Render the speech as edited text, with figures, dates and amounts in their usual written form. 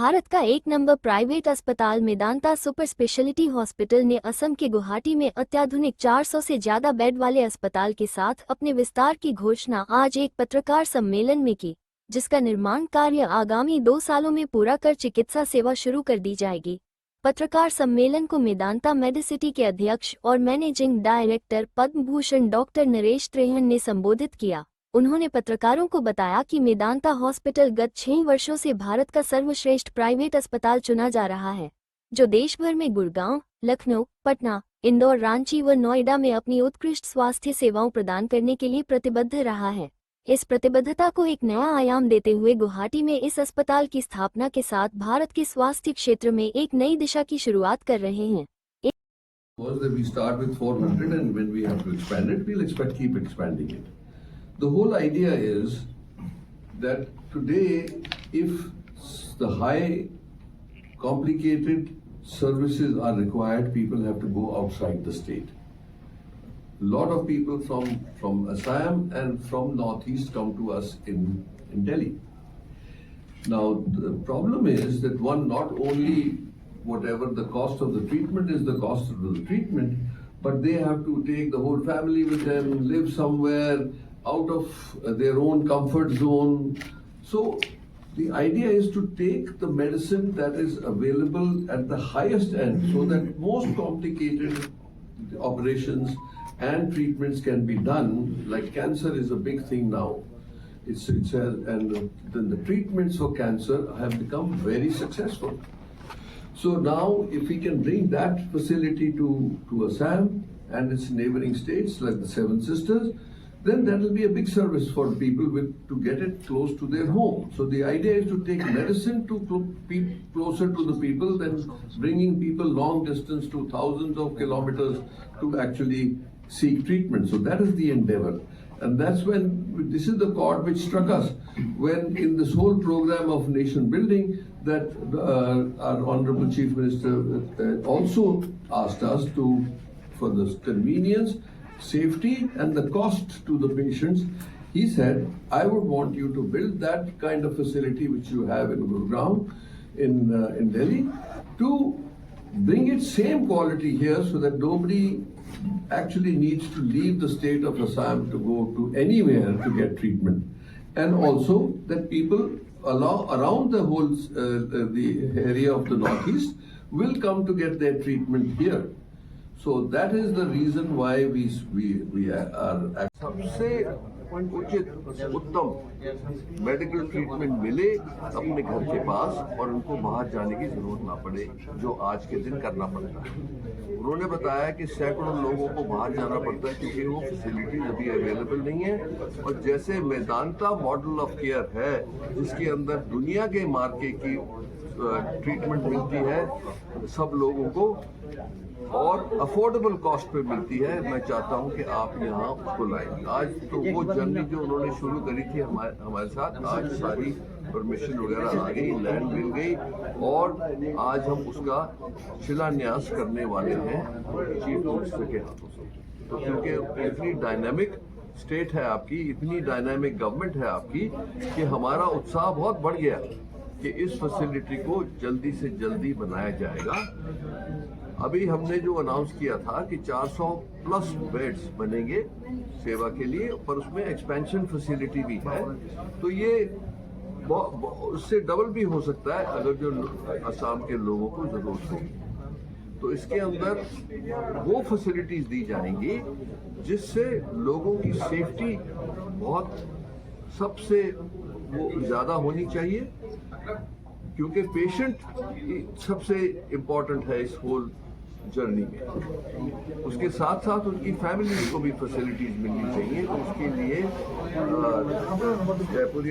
भारत का एक number private अस्पताल मेदांता सुपर स्पेशलिटी हॉस्पिटल ने असम के गुवाहाटी में अत्याधुनिक 400 से ज्यादा बेड वाले अस्पताल के साथ अपने विस्तार की घोषणा आज एक पत्रकार सम्मेलन में की, जिसका निर्माण कार्य आगामी 2 सालों में पूरा कर चिकित्सा सेवा शुरू कर दी जाएगी। पत्रकार सम्मेलन को मेदांता मेडिसिटी के अध्यक्ष और managing director Padma Bhushan doctor Naresh Trehan ने संबोधित किया। उन्होंने पत्रकारों को बताया कि मेदांता हॉस्पिटल गत 6 वर्षों से भारत का सर्वश्रेष्ठ प्राइवेट अस्पताल चुना जा रहा है, जो देश भर में गुड़गांव, लखनऊ, पटना, इंदौर, रांची व नोएडा में अपनी उत्कृष्ट स्वास्थ्य सेवाओं प्रदान करने के लिए प्रतिबद्ध रहा है। इस प्रतिबद्धता को एक नया आयाम देते हुए गुवाहाटी में इस अस्पताल की स्थापना के साथ भारत के स्वास्थ्य क्षेत्र में एक नई दिशा की शुरुआत कर रहे हैं। The whole idea is that today, if the high complicated services are required, people have to go outside the state. A lot of people from Assam and from Northeast come to us in Delhi. Now, the problem is that one, not only whatever the cost of the treatment is the cost of the treatment, but they have to take the whole family with them, live somewhere out of their own comfort zone. So the idea is to take the medicine that is available at the highest end so that most complicated operations and treatments can be done. Like cancer is a big thing now. And then the treatments for cancer have become very successful. So now if we can bring that facility to Assam and its neighboring states like the Seven Sisters, then that will be a big service for people to get it close to their home. So the idea is to take medicine to be closer to the people than bringing people long distance to thousands of kilometers to actually seek treatment. So that is the endeavor. And that's when, this is the chord which struck us, when in this whole program of nation building that our Honorable Chief Minister also asked us to, for the convenience, safety and the cost to the patients, he said, I would want you to build that kind of facility which you have in Gurgaon, in Delhi, to bring its same quality here so that nobody actually needs to leave the state of Assam to go to anywhere to get treatment. And also that people around the whole the area of the Northeast will come to get their treatment here. So that is the reason why we are सबसे उचित उत्तम medical treatment मिले अपने घर के पास और उनको बाहर जाने की जरूरत ना पड़े, जो आज के दिन करना पड़ता है। उन्होंने बताया कि सैकड़ों लोगों को बाहर जाना पड़ता है क्योंकि वो फैसिलिटीज अभी अवेलेबल नहीं है। और जैसे मेदांता मॉडल ऑफ केयर है जिसके अंदर दुनिया के मार्के की ट्रीटमेंट मिलती है सब लोगों को और अफोर्डेबल कॉस्ट पे मिलती है, मैं चाहता हूं कि आप यहाँ उसको लाएं। आज तो वो जर्नी जो उन्होंने शुरू करी थी हमारे साथ, आज सारी परमिशन वगैरह आ गई, लैंड मिल गई और आज हम उसका शिलान्यास करने वाले हैं चीफ मिनिस्टर के हाथों से। तो क्योंकि इतनी डायनामिक स्टेट है आपकी, इतनी डायनामिक गवर्नमेंट है आपकी कि हमारा उत्साह बहुत बढ़ गया कि इस फैसिलिटी को जल्दी से जल्दी बनाया जाएगा। अभी हमने जो अनाउंस किया था कि 400 प्लस बेड्स बनेंगे सेवा के लिए, पर उसमें एक्सपेंशन फैसिलिटी भी है, तो ये उससे डबल भी हो सकता है अगर जो असम के लोगों को जरूरत हो। तो इसके अंदर वो फैसिलिटीज दी जाएंगी जिससे लोगों की सेफ्टी बहुत सबसे वो ज्यादा होनी चाहिए, क्योंकि पेशेंट सबसे इम्पोर्टेंट है इस होल जर्नी में। उसके साथ साथ उनकी फैमिली को भी फैसिलिटीज मिलनी चाहिए। तो उसके लिए जयपुर